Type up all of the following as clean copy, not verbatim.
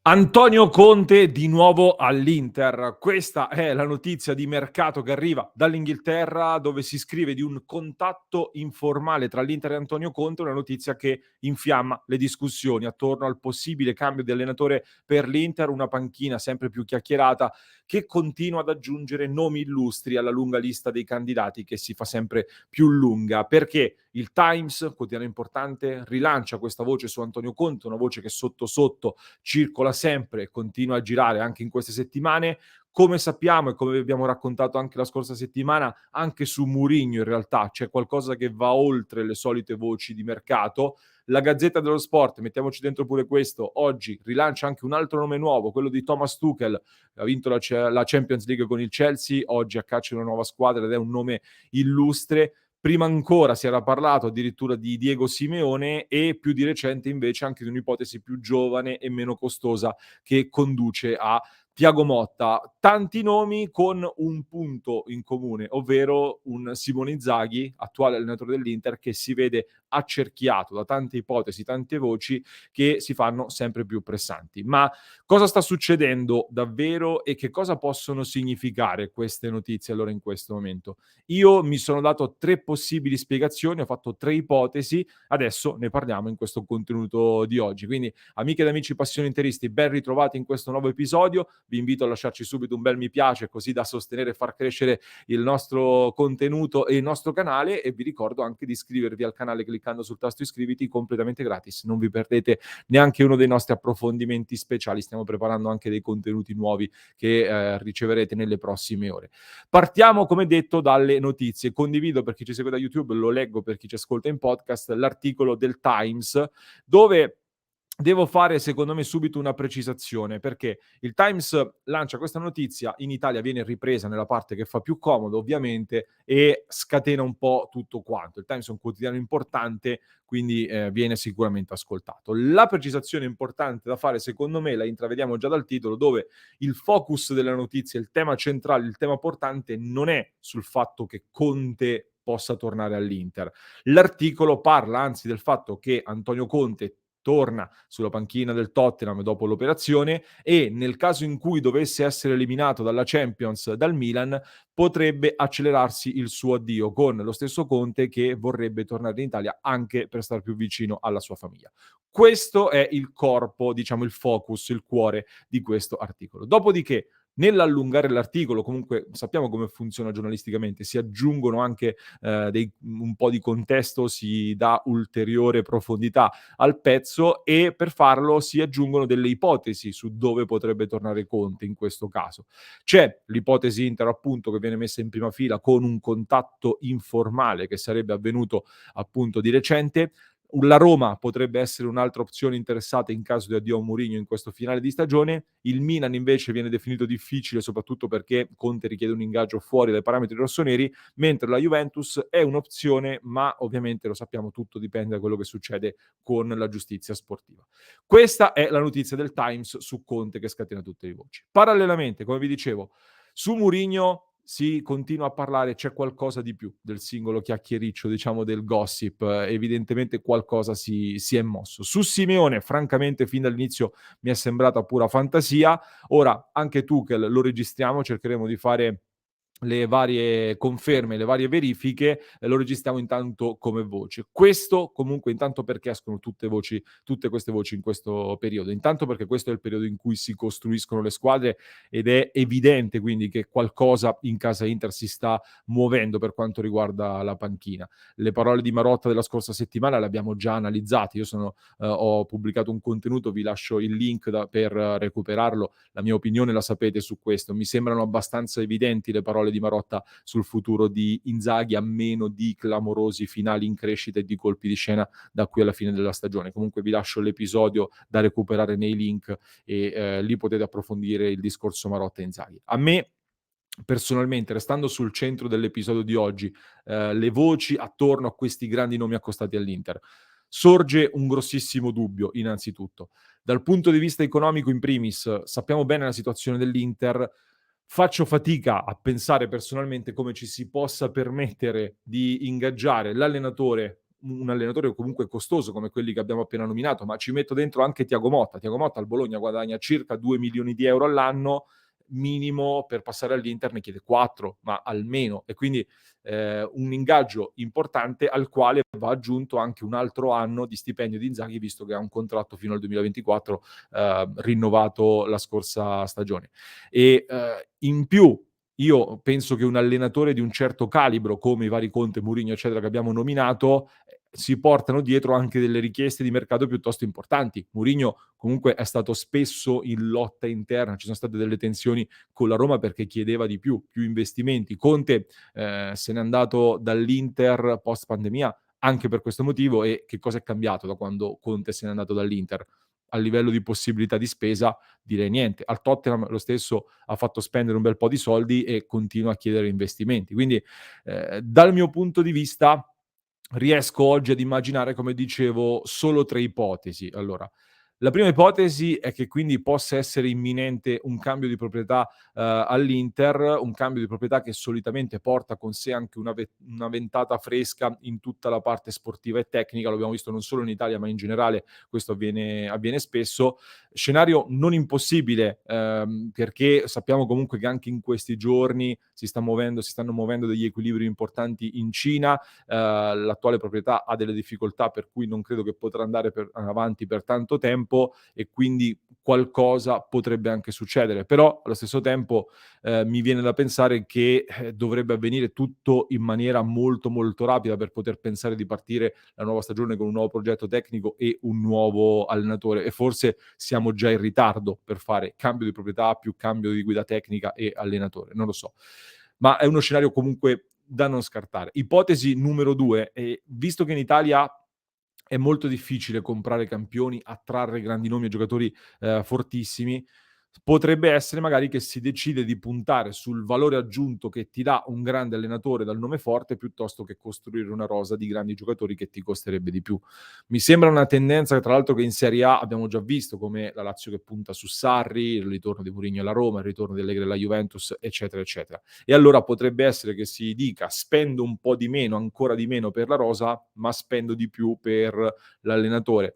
Antonio Conte di nuovo all'Inter. Questa è la notizia di mercato che arriva dall'Inghilterra, dove si scrive di un contatto informale tra l'Inter e Antonio Conte, una notizia che infiamma le discussioni attorno al possibile cambio di allenatore per l'Inter, una panchina sempre più chiacchierata che continua ad aggiungere nomi illustri alla lunga lista dei candidati che si fa sempre più lunga. Perché il Times, quotidiano importante, rilancia questa voce su Antonio Conte, una voce che sotto sotto circola sempre e continua a girare anche in queste settimane. Come sappiamo e come vi abbiamo raccontato anche la scorsa settimana, anche su Mourinho in realtà c'è qualcosa che va oltre le solite voci di mercato. La Gazzetta dello Sport, mettiamoci dentro pure questo, oggi rilancia anche un altro nome nuovo, quello di Thomas Tuchel, ha vinto la Champions League con il Chelsea, oggi a caccia di una nuova squadra ed è un nome illustre. Prima ancora si era parlato addirittura di Diego Simeone e più di recente invece anche di un'ipotesi più giovane e meno costosa che conduce a Thiago Motta. Tanti nomi con un punto in comune, ovvero un Simone Inzaghi, attuale allenatore dell'Inter, che si vede accerchiato da tante ipotesi, tante voci che si fanno sempre più pressanti. Ma cosa sta succedendo davvero e che cosa possono significare queste notizie allora in questo momento? Io mi sono dato 3 possibili spiegazioni, ho fatto 3 ipotesi, adesso ne parliamo in questo contenuto di oggi. Quindi, amiche ed amici passioni interisti, ben ritrovati in questo nuovo episodio. Vi invito a lasciarci subito un bel mi piace, così da sostenere e far crescere il nostro contenuto e il nostro canale, e vi ricordo anche di iscrivervi al canale cliccando sul tasto iscriviti completamente gratis. Non vi perdete neanche uno dei nostri approfondimenti speciali, stiamo preparando anche dei contenuti nuovi che riceverete nelle prossime ore. Partiamo, come detto, dalle notizie. Condivido per chi ci segue da YouTube, lo leggo per chi ci ascolta in podcast, l'articolo del Times, dove devo fare secondo me subito una precisazione, perché il Times lancia questa notizia, in Italia viene ripresa nella parte che fa più comodo ovviamente e scatena un po' tutto quanto. Il Times è un quotidiano importante, quindi viene sicuramente ascoltato. La precisazione importante da fare secondo me la intravediamo già dal titolo, dove il focus della notizia, il tema centrale, il tema portante non è sul fatto che Conte possa tornare all'Inter. L'articolo parla anzi del fatto che Antonio Conte torna sulla panchina del Tottenham dopo l'operazione e nel caso in cui dovesse essere eliminato dalla Champions dal Milan potrebbe accelerarsi il suo addio con lo stesso Conte che vorrebbe tornare in Italia anche per stare più vicino alla sua famiglia. Questo è il corpo, diciamo il focus, il cuore di questo articolo. Dopodiché nell'allungare l'articolo, comunque sappiamo come funziona giornalisticamente, si aggiungono anche un po' di contesto, si dà ulteriore profondità al pezzo e per farlo si aggiungono delle ipotesi su dove potrebbe tornare Conte in questo caso. C'è l'ipotesi Inter appunto che viene messa in prima fila con un contatto informale che sarebbe avvenuto appunto di recente. La Roma potrebbe essere un'altra opzione interessata in caso di addio a Mourinho in questo finale di stagione. Il Milan invece viene definito difficile soprattutto perché Conte richiede un ingaggio fuori dai parametri rossoneri, mentre la Juventus è un'opzione, ma ovviamente lo sappiamo tutto dipende da quello che succede con la giustizia sportiva. Questa è la notizia del Times su Conte che scatena tutte le voci. Parallelamente, come vi dicevo, su Mourinho si continua a parlare, c'è qualcosa di più del singolo chiacchiericcio, diciamo del gossip, evidentemente qualcosa si è mosso. Su Simeone, francamente, fin dall'inizio mi è sembrata pura fantasia. Ora, anche Tuchel lo registriamo, cercheremo di fare le varie conferme, le varie verifiche, lo registriamo intanto come voce. Questo comunque intanto perché escono tutte queste voci in questo periodo? Intanto perché questo è il periodo in cui si costruiscono le squadre ed è evidente quindi che qualcosa in casa Inter si sta muovendo per quanto riguarda la panchina. Le parole di Marotta della scorsa settimana le abbiamo già analizzate, ho pubblicato un contenuto, vi lascio il link per recuperarlo, la mia opinione la sapete su questo, mi sembrano abbastanza evidenti le parole di Marotta sul futuro di Inzaghi, a meno di clamorosi finali in crescita e di colpi di scena da qui alla fine della stagione. Comunque vi lascio l'episodio da recuperare nei link e lì potete approfondire il discorso Marotta-Inzaghi. A me personalmente, restando sul centro dell'episodio di oggi, le voci attorno a questi grandi nomi accostati all'Inter, sorge un grossissimo dubbio innanzitutto. Dal punto di vista economico in primis, sappiamo bene la situazione dell'Inter, faccio fatica a pensare personalmente come ci si possa permettere di ingaggiare l'allenatore un allenatore comunque costoso come quelli che abbiamo appena nominato, ma ci metto dentro anche Thiago Motta. Thiago Motta al Bologna guadagna circa 2 milioni di euro all'anno, minimo per passare all'Inter ne chiede 4, ma almeno. E quindi un ingaggio importante al quale va aggiunto anche un altro anno di stipendio di Inzaghi, visto che ha un contratto fino al 2024 rinnovato la scorsa stagione. E in più io penso che un allenatore di un certo calibro, come i vari Conte, Mourinho, eccetera, che abbiamo nominato, si portano dietro anche delle richieste di mercato piuttosto importanti. Mourinho comunque è stato spesso in lotta interna, ci sono state delle tensioni con la Roma perché chiedeva di più investimenti. Conte se n'è andato dall'Inter post pandemia anche per questo motivo. E che cosa è cambiato da quando Conte se n'è andato dall'Inter? A livello di possibilità di spesa direi niente. Al Tottenham lo stesso ha fatto spendere un bel po' di soldi e continua a chiedere investimenti. Quindi dal mio punto di vista riesco oggi ad immaginare, come dicevo, solo 3 ipotesi. Allora, la prima ipotesi è che quindi possa essere imminente un cambio di proprietà all'Inter, un cambio di proprietà che solitamente porta con sé anche una ventata fresca in tutta la parte sportiva e tecnica. Lo abbiamo visto non solo in Italia, ma in generale questo avviene spesso. Scenario non impossibile, perché sappiamo comunque che anche in questi giorni si stanno muovendo degli equilibri importanti in Cina. L'attuale proprietà ha delle difficoltà, per cui non credo che potrà andare avanti per tanto tempo, e quindi qualcosa potrebbe anche succedere. Però allo stesso tempo mi viene da pensare che dovrebbe avvenire tutto in maniera molto molto rapida per poter pensare di partire la nuova stagione con un nuovo progetto tecnico e un nuovo allenatore, e forse siamo già in ritardo per fare cambio di proprietà più cambio di guida tecnica e allenatore, non lo so. Ma è uno scenario comunque da non scartare. Ipotesi numero 2, visto che in Italia è molto difficile comprare campioni, attrarre grandi nomi e giocatori fortissimi, potrebbe essere magari che si decide di puntare sul valore aggiunto che ti dà un grande allenatore dal nome forte, piuttosto che costruire una rosa di grandi giocatori che ti costerebbe di più. Mi sembra una tendenza che tra l'altro che in Serie A abbiamo già visto, come la Lazio che punta su Sarri, il ritorno di Mourinho alla Roma, il ritorno di Allegri alla Juventus, eccetera, eccetera. E allora potrebbe essere che si dica: spendo un po' di meno, ancora di meno per la rosa, ma spendo di più per l'allenatore.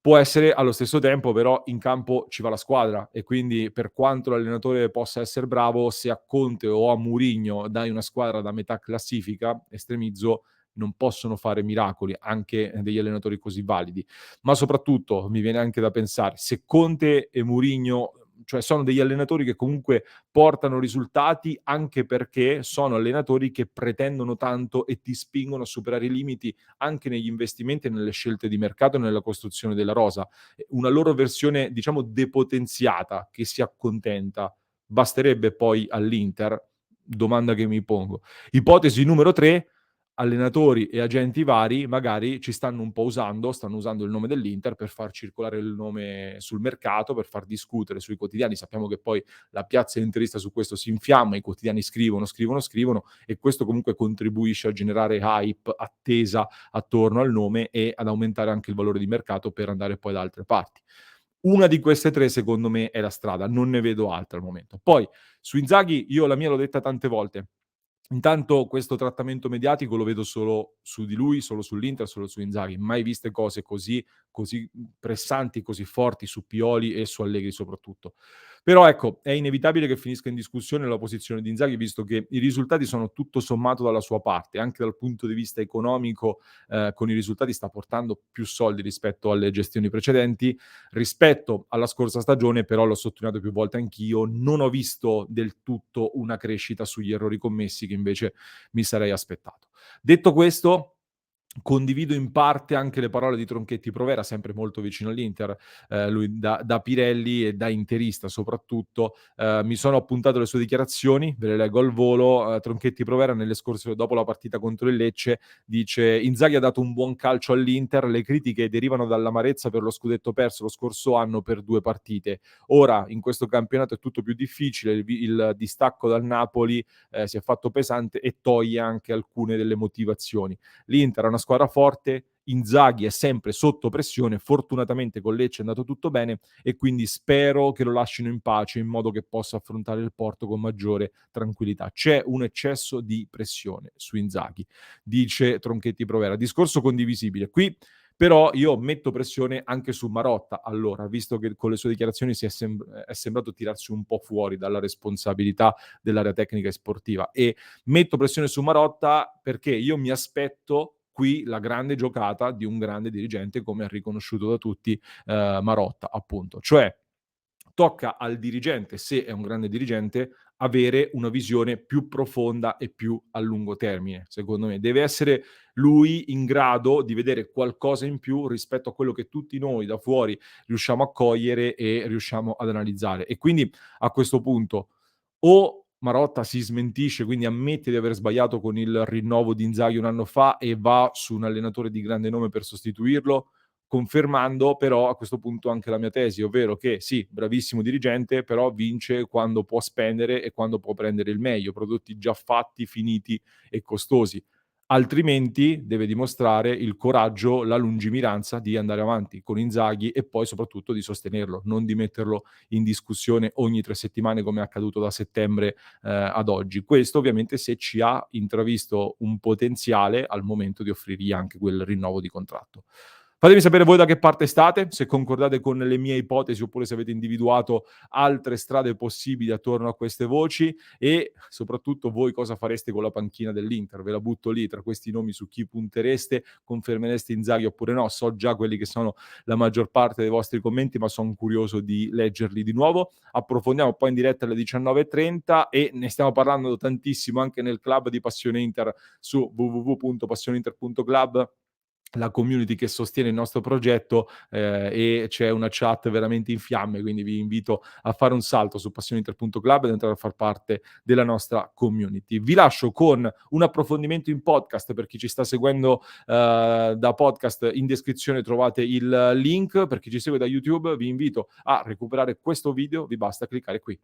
Può essere allo stesso tempo però in campo ci va la squadra, e quindi per quanto l'allenatore possa essere bravo, se a Conte o a Mourinho dai una squadra da metà classifica, estremizzo, non possono fare miracoli anche degli allenatori così validi. Ma soprattutto mi viene anche da pensare, se Conte e Mourinho, cioè sono degli allenatori che comunque portano risultati anche perché sono allenatori che pretendono tanto e ti spingono a superare i limiti anche negli investimenti e nelle scelte di mercato e nella costruzione della rosa. Una loro versione, diciamo, depotenziata che si accontenta, basterebbe poi all'Inter? Domanda che mi pongo. Ipotesi numero 3: allenatori e agenti vari magari ci stanno un po' stanno usando il nome dell'Inter per far circolare il nome sul mercato, per far discutere sui quotidiani. Sappiamo che poi la piazza interista su questo si infiamma, i quotidiani scrivono, e questo comunque contribuisce a generare hype, attesa attorno al nome e ad aumentare anche il valore di mercato per andare poi da altre parti. Una di queste 3 secondo me è la strada, non ne vedo altre al momento. Poi su Inzaghi io la mia l'ho detta tante volte. Intanto questo trattamento mediatico lo vedo solo su di lui, solo sull'Inter, solo su Inzaghi. Mai viste cose così pressanti, così forti su Pioli e su Allegri soprattutto. Però ecco, è inevitabile che finisca in discussione la posizione di Inzaghi, visto che i risultati sono tutto sommato dalla sua parte. Anche dal punto di vista economico, con i risultati sta portando più soldi rispetto alle gestioni precedenti. Rispetto alla scorsa stagione, però, l'ho sottolineato più volte anch'io, non ho visto del tutto una crescita sugli errori commessi che invece mi sarei aspettato. Detto questo, condivido in parte anche le parole di Tronchetti Provera, sempre molto vicino all'Inter, lui da Pirelli e da interista soprattutto. Mi sono appuntato le sue dichiarazioni, ve le leggo al volo. Tronchetti Provera dopo la partita contro il Lecce dice: "Inzaghi ha dato un buon calcio all'Inter, le critiche derivano dall'amarezza per lo scudetto perso lo scorso anno per 2 partite. Ora in questo campionato è tutto più difficile, il distacco dal Napoli si è fatto pesante e toglie anche alcune delle motivazioni. L'Inter è una squadra forte Inzaghi è sempre sotto pressione, fortunatamente con Lecce è andato tutto bene e quindi spero che lo lasciino in pace in modo che possa affrontare il Porto con maggiore tranquillità. C'è un eccesso di pressione su Inzaghi, dice Tronchetti Provera. Discorso condivisibile. Qui però io metto pressione anche su Marotta, allora, visto che con le sue dichiarazioni è sembrato tirarsi un po' fuori dalla responsabilità dell'area tecnica e sportiva e metto pressione su Marotta perché io mi aspetto qui la grande giocata di un grande dirigente come ha riconosciuto da tutti Marotta, appunto. Cioè tocca al dirigente, se è un grande dirigente, avere una visione più profonda e più a lungo termine, secondo me. Deve essere lui in grado di vedere qualcosa in più rispetto a quello che tutti noi da fuori riusciamo a cogliere e riusciamo ad analizzare. E quindi a questo punto o Marotta si smentisce, quindi ammette di aver sbagliato con il rinnovo di Inzaghi 1 anno fa e va su un allenatore di grande nome per sostituirlo, confermando però a questo punto anche la mia tesi, ovvero che sì, bravissimo dirigente, però vince quando può spendere e quando può prendere il meglio, prodotti già fatti, finiti e costosi. Altrimenti deve dimostrare il coraggio, la lungimiranza di andare avanti con Inzaghi e poi soprattutto di sostenerlo, non di metterlo in discussione ogni 3 settimane come è accaduto da settembre, ad oggi. Questo ovviamente se ci ha intravisto un potenziale al momento di offrirgli anche quel rinnovo di contratto. Fatemi sapere voi da che parte state, se concordate con le mie ipotesi oppure se avete individuato altre strade possibili attorno a queste voci e soprattutto voi cosa fareste con la panchina dell'Inter. Ve la butto lì tra questi nomi su chi puntereste, confermereste Inzaghi oppure no. So già quelli che sono la maggior parte dei vostri commenti, ma son curioso di leggerli di nuovo. Approfondiamo poi in diretta alle 19:30 e ne stiamo parlando tantissimo anche nel club di Passione Inter su www.passioneinter.club, la community che sostiene il nostro progetto, e c'è una chat veramente in fiamme, quindi vi invito a fare un salto su passioneinter.club ed entrare a far parte della nostra community. Vi lascio con un approfondimento in podcast per chi ci sta seguendo da podcast. In descrizione trovate il link, per chi ci segue da YouTube vi invito a recuperare questo video, vi basta cliccare qui.